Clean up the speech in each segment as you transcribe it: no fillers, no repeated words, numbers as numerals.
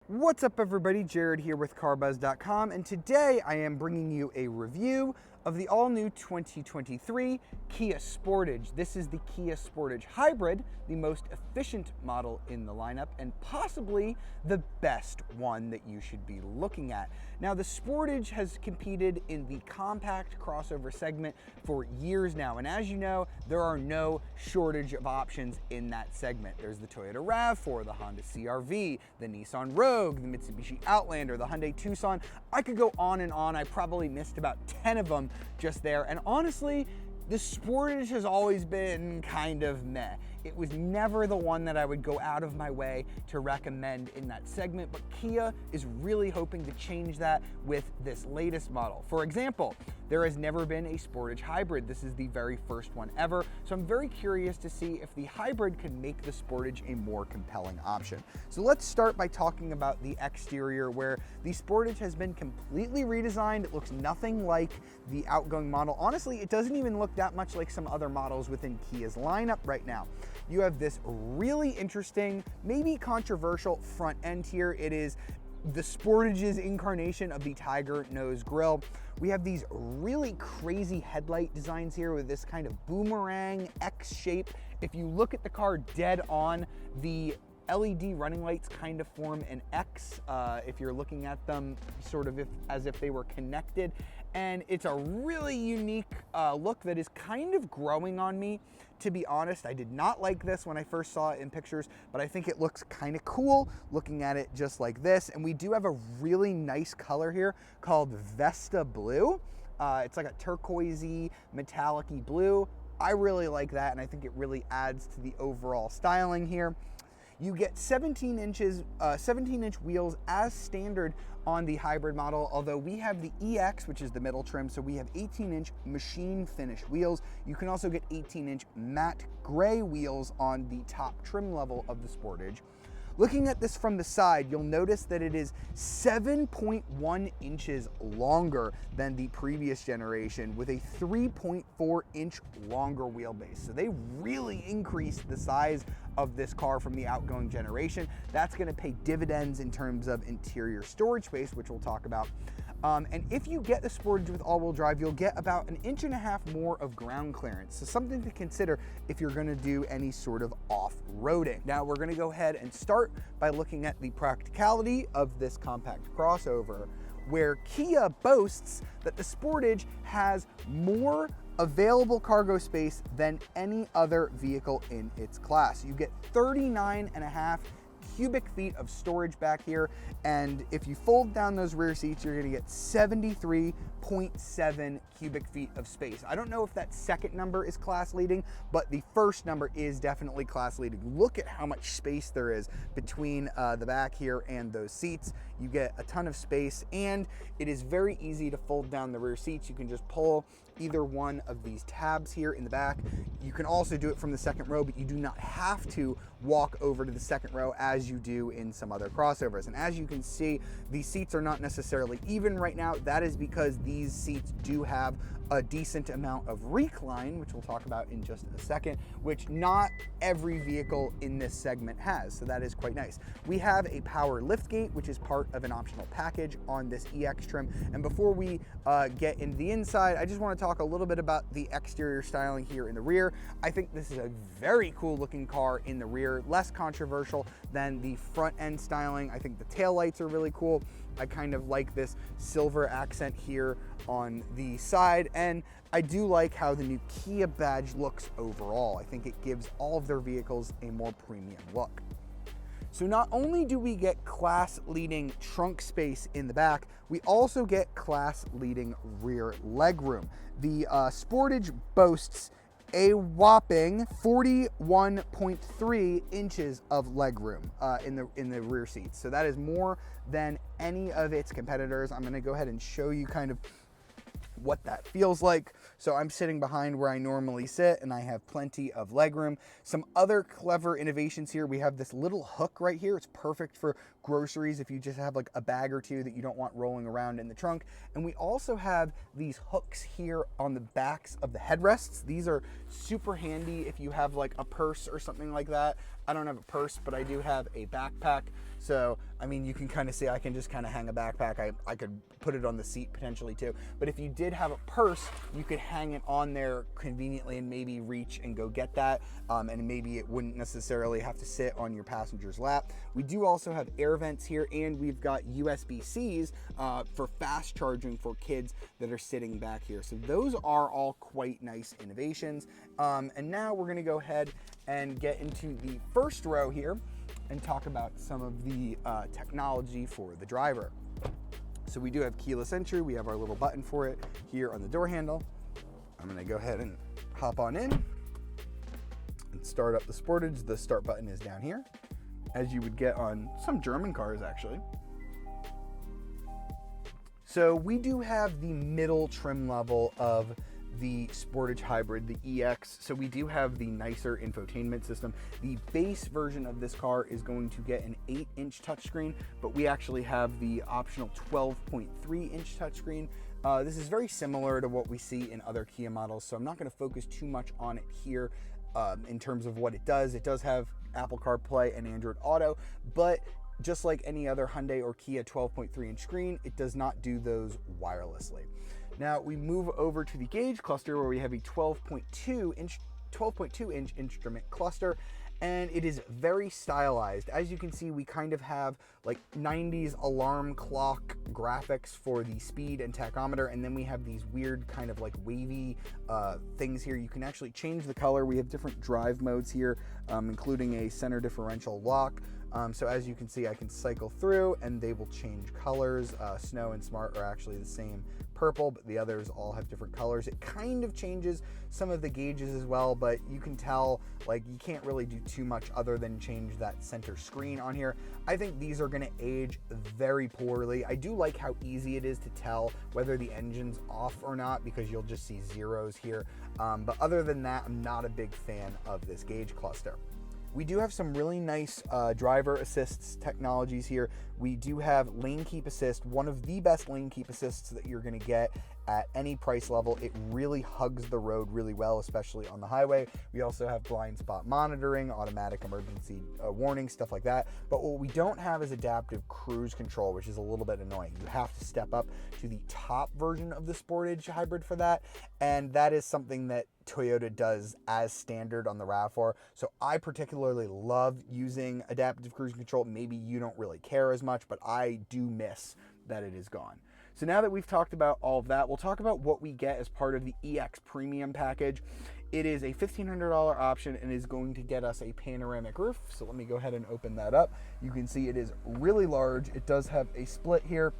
What's up everybody, Jared here with carbuzz.com, and today I am bringing you a review of the all-new 2023 Kia Sportage. This is the Kia Sportage Hybrid, the most efficient model in the lineup and possibly the best one that you should be looking at. Now, the Sportage has competed in the compact crossover segment for years now, and as you know, there are no shortage of options in that segment. There's the Toyota RAV4, the Honda CR-V, the Nissan Rogue, the Mitsubishi Outlander, the Hyundai Tucson. I could go on and on. I probably missed about 10 of them just there, and honestly, the Sportage has always been kind of meh. It was never the one that I would go out of my way to recommend in that segment, but Kia is really hoping to change that with this latest model. For example, there has never been a Sportage Hybrid. This is the very first one ever, so I'm very curious to see if the Hybrid can make the Sportage a more compelling option. So let's start by talking about the exterior, where the Sportage has been completely redesigned. It looks nothing like the outgoing model. Honestly, it doesn't even look that much like some other models within Kia's lineup right now. You have this really interesting, maybe controversial front end here. It is the Sportage's incarnation of the Tiger nose grille. We have these really crazy headlight designs here with this kind of boomerang X shape. If you look at the car dead on, the LED running lights kind of form an X if you're looking at them sort of as if they were connected. And it's a really unique look that is kind of growing on me. To be honest, I did not like this when I first saw it in pictures, but I think it looks kind of cool looking at it just like this. And we do have a really nice color here called Vesta Blue. It's like a turquoisey, metallic-y blue. I really like that, and I think it really adds to the overall styling here. You get 17-inch wheels as standard on the hybrid model, although we have the EX, which is the middle trim, so we have 18-inch machine finish wheels. You can also get 18-inch matte gray wheels on the top trim level of the Sportage. Looking at this from the side, you'll notice that it is 7.1 inches longer than the previous generation with a 3.4 inch longer wheelbase. So they really increased the size of this car from the outgoing generation. That's gonna pay dividends in terms of interior storage space, which we'll talk about. And if you get the Sportage with all-wheel drive, you'll get about 1.5 inches more of ground clearance. So something to consider if you're gonna do any sort of off-roading. Now we're gonna go ahead and start by looking at the practicality of this compact crossover, where Kia boasts that the Sportage has more available cargo space than any other vehicle in its class. You get 39.5 cubic feet of storage back here, and if you fold down those rear seats, you're gonna get 73.7 cubic feet of space. I don't know if that second number is class leading, but the first number is definitely class leading. Look at how much space there is between the back here and those seats. You get a ton of space, and it is very easy to fold down the rear seats. You can just pull either one of these tabs here in the back. You can also do it from the second row, but you do not have to walk over to the second row as you do in some other crossovers. And as you can see, the seats are not necessarily even right now. That is because these seats do have a decent amount of recline, which we'll talk about in just a second, which not every vehicle in this segment has, so that is quite nice. We have a power liftgate, which is part of an optional package on this EX trim. And before we get into the inside, I just want to talk a little bit about the exterior styling here in the rear. I think this is a very cool looking car in the rear, less controversial than the front end styling. I think the taillights are really cool. I kind of like this silver accent here on the side, and I do like how the new Kia badge looks overall. I think it gives all of their vehicles a more premium look. So not only do we get class-leading trunk space in the back, we also get class-leading rear legroom. The Sportage boasts a whopping 41.3 inches of legroom in the rear seats. So that is more than any of its competitors. I'm gonna go ahead and show you kind of what that feels like. So I'm sitting behind where I normally sit, and I have plenty of legroom. Some other clever innovations here. We have this little hook right here. It's perfect for groceries if you just have like a bag or two that you don't want rolling around in the trunk. And we also have these hooks here on the backs of the headrests. These are super handy if you have like a purse or something like that. I don't have a purse, but I do have a backpack. So, I mean, you can kind of see I can just kind of hang a backpack. I could put it on the seat potentially too. But if you did have a purse, you could hang it on there conveniently and maybe reach and go get that. And maybe it wouldn't necessarily have to sit on your passenger's lap. We do also have air vents here, and we've got USB-Cs for fast charging for kids that are sitting back here. So those are all quite nice innovations. And now we're gonna go ahead and get into the first row here and talk about some of the technology for the driver. So we do have keyless entry. We have our little button for it here on the door handle. I'm gonna go ahead and hop on in and start up the Sportage. The start button is down here, as you would get on some German cars actually. So we do have the middle trim level of the Sportage Hybrid, the EX. So we do have the nicer infotainment system. The base version of this car is going to get an 8-inch touchscreen, but we actually have the optional 12.3-inch touchscreen. This is very similar to what we see in other Kia models, so I'm not going to focus too much on it here in terms of what it does. It does have Apple CarPlay and Android Auto, but just like any other Hyundai or Kia 12.3-inch screen, it does not do those wirelessly. Now we move over to the gauge cluster, where we have a 12.2-inch instrument cluster, and it is very stylized. As you can see, we kind of have like 90s alarm clock graphics for the speed and tachometer, and then we have these weird kind of like wavy things here. You can actually change the color. We have different drive modes here, including a center differential lock. So as you can see, I can cycle through and they will change colors. Snow and Smart are actually the same purple, but the others all have different colors. It kind of changes some of the gauges as well, but you can tell like you can't really do too much other than change that center screen on here. I think these are gonna age very poorly. I do like how easy it is to tell whether the engine's off or not, because you'll just see zeros here. But other than that, I'm not a big fan of this gauge cluster. We do have some really nice driver assists technologies here. We do have lane keep assist, one of the best lane keep assists that you're gonna get at any price level. It really hugs the road really well, especially on the highway. We also have blind spot monitoring, automatic emergency warning, stuff like that. But what we don't have is adaptive cruise control, which is a little bit annoying. You have to step up to the top version of the Sportage Hybrid for that, and that is something that Toyota does as standard on the RAV4. So I particularly love using adaptive cruise control. Maybe you don't really care as much, but I do miss that it is gone. So now that we've talked about all of that, we'll talk about what we get as part of the EX Premium package. It is a $1,500 option and is going to get us a panoramic roof. So let me go ahead and open that up. You can see it is really large. It does have a split here,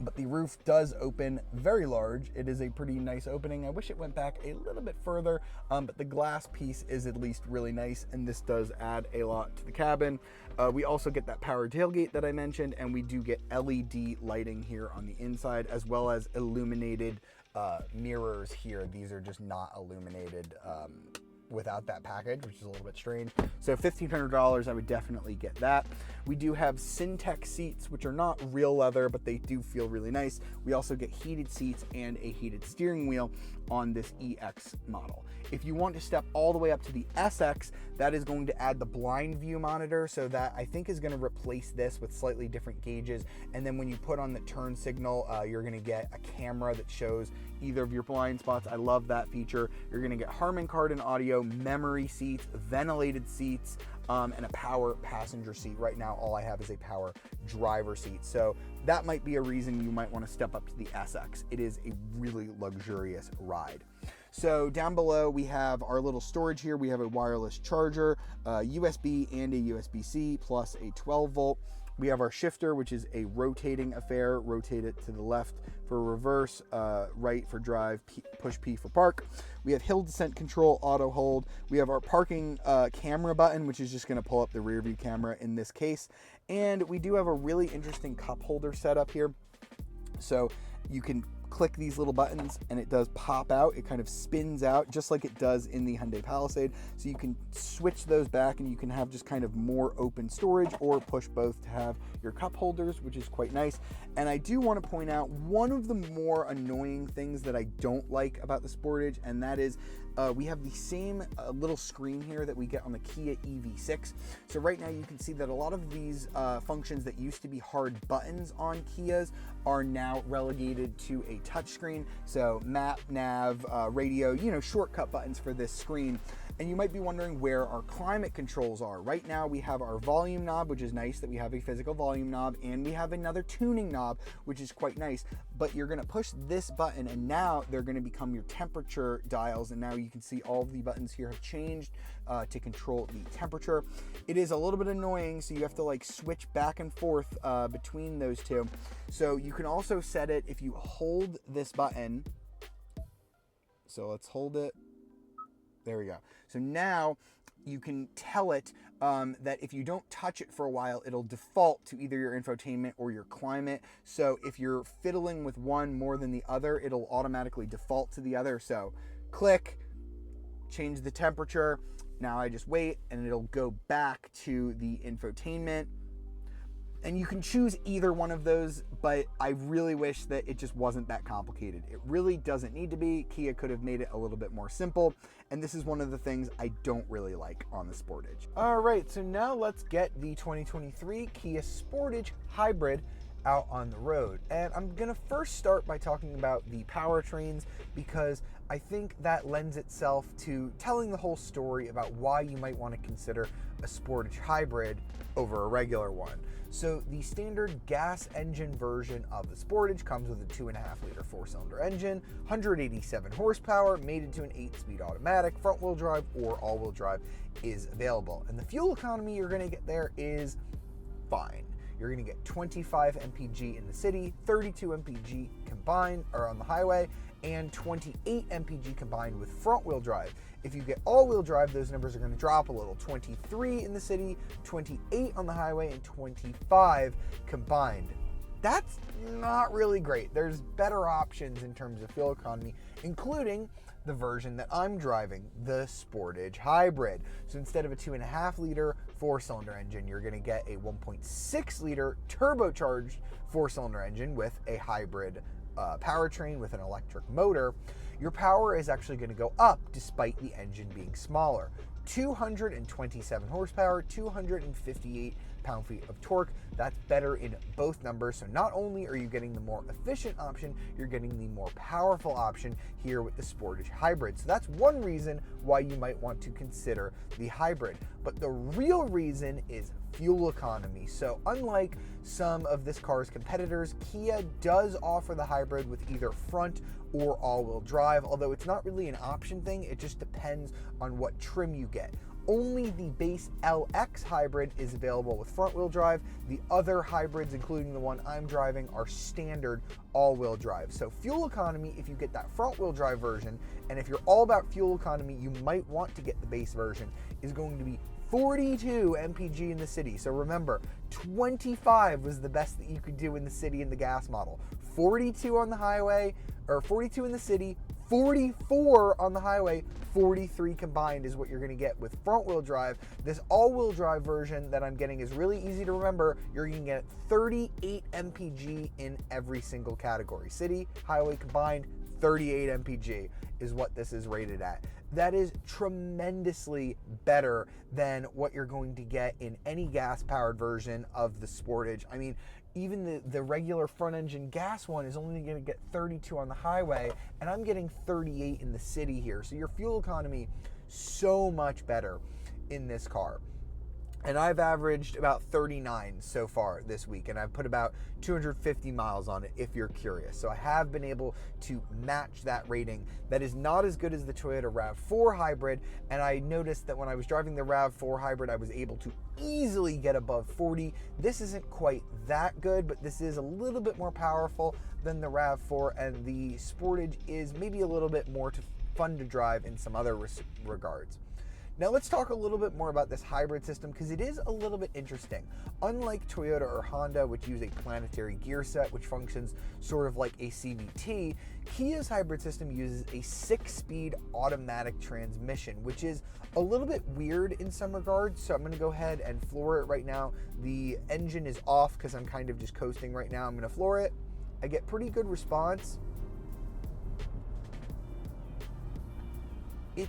but the roof does open very large. It is a pretty nice opening. I wish it went back a little bit further, but the glass piece is at least really nice, and this does add a lot to the cabin. We also get that power tailgate that I mentioned, and we do get LED lighting here on the inside, as well as illuminated mirrors here. These are just not illuminated without that package, which is a little bit strange. So $1,500, I would definitely get that. We do have Syntec seats, which are not real leather, but they do feel really nice. We also get heated seats and a heated steering wheel on this EX model. If you want to step all the way up to the SX, that is going to add the blind view monitor, so that I think is going to replace this with slightly different gauges. And then when you put on the turn signal, you're going to get a camera that shows either of your blind spots. I love that feature. You're going to get Harman Kardon audio, memory seats, ventilated seats, and a power passenger seat. Right now, all I have is a power driver seat. So that might be a reason you might want to step up to the SX. It is a really luxurious ride. So down below, we have our little storage here. We have a wireless charger, USB and a USB-C, plus a 12 volt. We have our shifter, which is a rotating affair. Rotate it to the left for reverse, right for drive, push P for park. We have hill descent control, auto hold. We have our parking camera button, which is just gonna pull up the rear view camera in this case. And we do have a really interesting cup holder setup here. So you can click these little buttons and it does pop out. It kind of spins out just like it does in the Hyundai Palisade. So you can switch those back and you can have just kind of more open storage, or push both to have your cup holders, which is quite nice. And I do want to point out one of the more annoying things that I don't like about the Sportage, and that is we have the same little screen here that we get on the Kia EV6. So right now you can see that a lot of these functions that used to be hard buttons on Kias are now relegated to a touchscreen. So map, nav, radio, you know, shortcut buttons for this screen. And you might be wondering where our climate controls are. Right now we have our volume knob, which is nice that we have a physical volume knob, and we have another tuning knob, which is quite nice. But you're gonna push this button and now they're gonna become your temperature dials. And now you can see all of the buttons here have changed to control the temperature. It is a little bit annoying, so you have to like switch back and forth between those two. So you can also set it if you hold this button. So let's hold it. There we go. So now you can tell it that if you don't touch it for a while, it'll default to either your infotainment or your climate. So if you're fiddling with one more than the other, it'll automatically default to the other. So click, change the temperature. Now I just wait and it'll go back to the infotainment. And you can choose either one of those, but I really wish that it just wasn't that complicated. It really doesn't need to be. Kia could have made it a little bit more simple, and this is one of the things I don't really like on the Sportage. All right, so now let's get the 2023 Kia Sportage Hybrid out on the road. And I'm gonna first start by talking about the powertrains, because I think that lends itself to telling the whole story about why you might want to consider a Sportage Hybrid over a regular one. So the standard gas engine version of the Sportage comes with a 2.5-liter 4-cylinder engine, 187 horsepower, mated to an 8-speed automatic, front-wheel drive or all-wheel drive is available. And the fuel economy you're gonna get there is fine. You're gonna get 25 mpg in the city, 32 mpg combined or on the highway, and 28 mpg combined with front-wheel drive. If you get all-wheel drive, those numbers are going to drop a little. 23 in the city, 28 on the highway, and 25 combined. That's not really great. There's better options in terms of fuel economy, including the version that I'm driving, the Sportage Hybrid. So instead of a 2.5-liter 4-cylinder engine, you're going to get a 1.6-liter turbocharged 4-cylinder engine with a hybrid powertrain with an electric motor. Your power is actually going to go up despite the engine being smaller. 227 horsepower, 258 pound-feet of torque. That's better in both numbers. So not only are you getting the more efficient option, you're getting the more powerful option here with the Sportage Hybrid. So that's one reason why you might want to consider the hybrid. But the real reason is fuel economy. So unlike some of this car's competitors, Kia does offer the hybrid with either front or all-wheel drive, although it's not really an option thing, it just depends on what trim you get. Only the base LX hybrid is available with front-wheel drive. The other hybrids, including the one I'm driving, are standard all-wheel drive. So fuel economy, if you get that front-wheel drive version, and if you're all about fuel economy, you might want to get the base version, is going to be 42 mpg in the city. So remember, 25 was the best that you could do in the city in the gas model. 42 on the highway, or 42 in the city, 44 on the highway, 43 combined is what you're going to get with front-wheel drive. This all-wheel drive version that I'm getting is really easy to remember. You're going to get 38 mpg in every single category. City, highway combined, 38 mpg is what this is rated at. That is tremendously better than what you're going to get in any gas-powered version of the Sportage. I mean, even the regular front-engine gas one is only going to get 32 on the highway, and I'm getting 38 in the city here. So your fuel economy, so much better in this car. And I've averaged about 39 so far this week, and I've put about 250 miles on it if you're curious. So I have been able to match that rating. That is not as good as the Toyota RAV4 hybrid, and I noticed that when I was driving the RAV4 hybrid, I was able to easily get above 40. This isn't quite that good, but this is a little bit more powerful than the RAV4, and the Sportage is maybe a little bit more fun to drive in some other regards. Now let's talk a little bit more about this hybrid system, because it is a little bit interesting. Unlike Toyota or Honda, which use a planetary gear set, which functions sort of like a CVT, Kia's hybrid system uses a 6-speed automatic transmission, which is a little bit weird in some regards. So I'm going to go ahead and floor it right now. The engine is off because I'm kind of just coasting right now. I'm going to floor it. I get pretty good response. It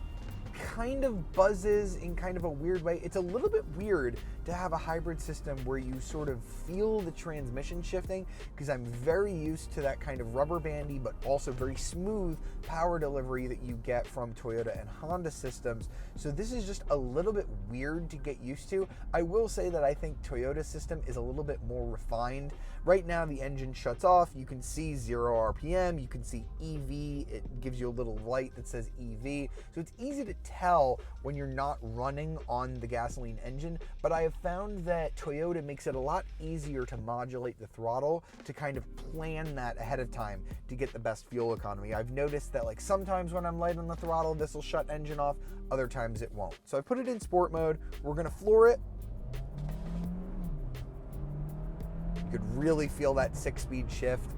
kind of buzzes in kind of a weird way. It's a little bit weird to have a hybrid system where you sort of feel the transmission shifting, because I'm very used to that kind of rubber bandy but also very smooth power delivery that you get from Toyota and Honda systems. So this is just a little bit weird to get used to. I will say that I think Toyota's system is a little bit more refined. Right now the engine shuts off, you can see 0 RPM, you can see EV, it gives you a little light that says EV, so it's easy to tell when you're not running on the gasoline engine. But I have found that Toyota makes it a lot easier to modulate the throttle, to kind of plan that ahead of time to get the best fuel economy. I've noticed that like sometimes when I'm light on the throttle, this will shut engine off, other times it won't. So I put it in sport mode, we're gonna floor it. You could really feel that 6-speed shift.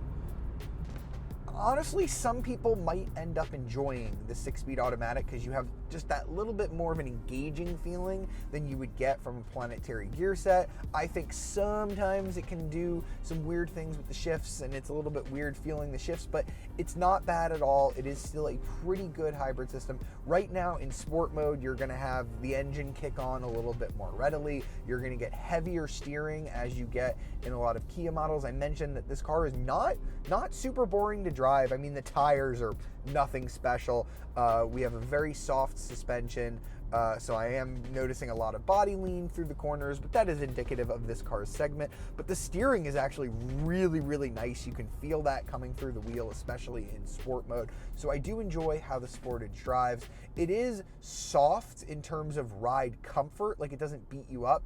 Honestly, some people might end up enjoying the 6-speed automatic because you have just that little bit more of an engaging feeling than you would get from a planetary gear set. I think sometimes it can do some weird things with the shifts, and it's a little bit weird feeling the shifts, but it's not bad at all. It is still a pretty good hybrid system. Right now in sport mode, you're gonna have the engine kick on a little bit more readily. You're gonna get heavier steering as you get in a lot of Kia models. I mentioned that this car is not super boring to drive. I mean, the tires are nothing special. We have a very soft suspension, so I am noticing a lot of body lean through the corners, but that is indicative of this car's segment. But the steering is actually really, really nice. You can feel that coming through the wheel, especially in sport mode. So I do enjoy how the Sportage drives. It is soft in terms of ride comfort, like it doesn't beat you up.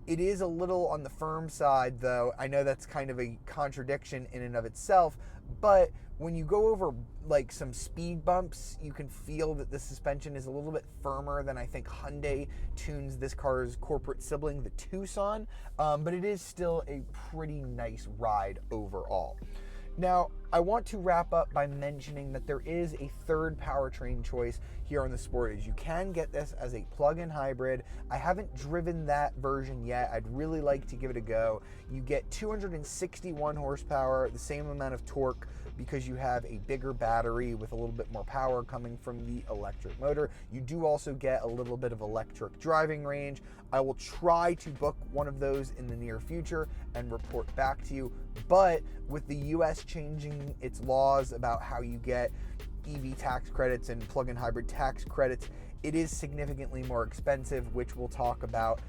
It is a little on the firm side, though. I know that's kind of a contradiction in and of itself, but when you go over like some speed bumps, you can feel that the suspension is a little bit firmer than I think Hyundai tunes this car's corporate sibling, the Tucson, but it is still a pretty nice ride overall. Now, I want to wrap up by mentioning that there is a third powertrain choice here on the Sportage. You can get this as a plug-in hybrid. I haven't driven that version yet. I'd really like to give it a go. You get 261 horsepower, the same amount of torque, because you have a bigger battery with a little bit more power coming from the electric motor. You do also get a little bit of electric driving range. I will try to book one of those in the near future and report back to you. But with the US changing its laws about how you get EV tax credits and plug-in hybrid tax credits, it is significantly more expensive, which we'll talk about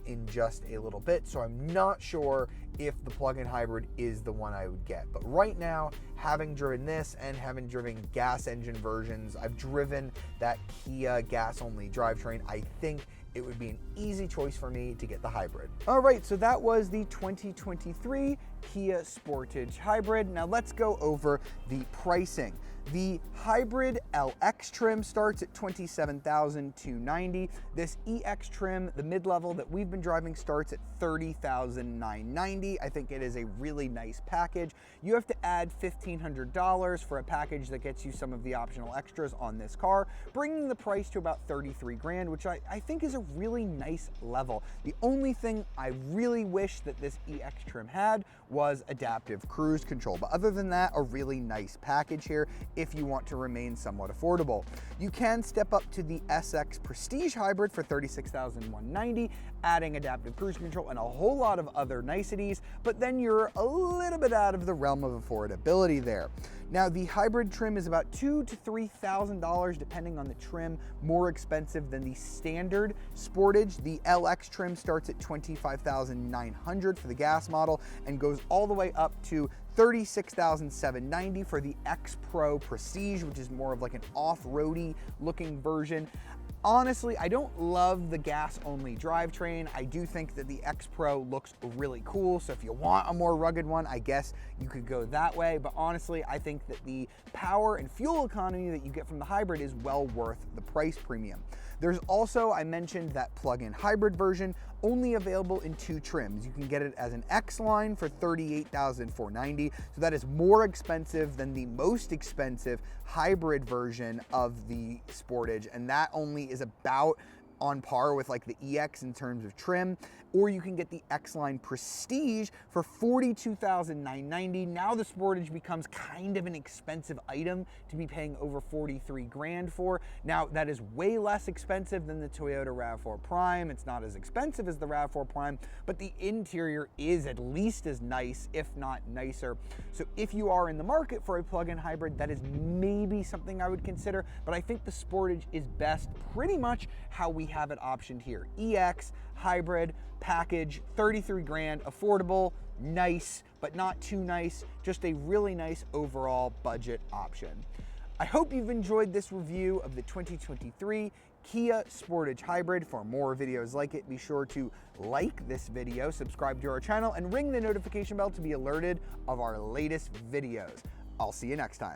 in just a little bit. So I'm not sure if the plug-in hybrid is the one I would get. But right now, having driven this and having driven gas engine versions, I've driven that Kia gas-only drivetrain, I think it would be an easy choice for me to get the hybrid. All right, so that was the 2023 Kia Sportage Hybrid. Now let's go over the pricing. The hybrid LX trim starts at $27,290. This EX trim, the mid-level that we've been driving, starts at $30,990. I think it is a really nice package. You have to add $1,500 for a package that gets you some of the optional extras on this car, bringing the price to about 33 grand, which I think is a really nice level. The only thing I really wish that this EX trim had was adaptive cruise control. But other than that, a really nice package here if you want to remain somewhat affordable. You can step up to the SX Prestige Hybrid for $36,190, adding adaptive cruise control and a whole lot of other niceties, but then you're a little bit out of the realm of affordability there. Now, the hybrid trim is about $2,000 to $3,000 depending on the trim, more expensive than the standard Sportage. The LX trim starts at $25,900 for the gas model and goes all the way up to $36,790 for the X Pro Prestige, which is more of like an off-roady looking version. Honestly, I don't love the gas-only drivetrain. I do think that the X Pro looks really cool, so if you want a more rugged one, I guess you could go that way, but honestly, I think that the power and fuel economy that you get from the hybrid is well worth the price premium. There's also, I mentioned, that plug-in hybrid version, only available in 2 trims. You can get it as an X line for $38,490, so that is more expensive than the most expensive hybrid version of the Sportage, and that only is about on par with like the EX in terms of trim, or you can get the X-Line Prestige for $42,990. Now the Sportage becomes kind of an expensive item to be paying over 43 grand for. Now that is way less expensive than the Toyota RAV4 Prime. It's not as expensive as the RAV4 Prime, but the interior is at least as nice, if not nicer. So if you are in the market for a plug-in hybrid, that is maybe something I would consider, but I think the Sportage is best pretty much how we have it optioned here. EX, hybrid, package, 33 grand, affordable, nice, but not too nice, just a really nice overall budget option. I hope you've enjoyed this review of the 2023 Kia Sportage Hybrid. For more videos like it, be sure to like this video, subscribe to our channel, and ring the notification bell to be alerted of our latest videos. I'll see you next time.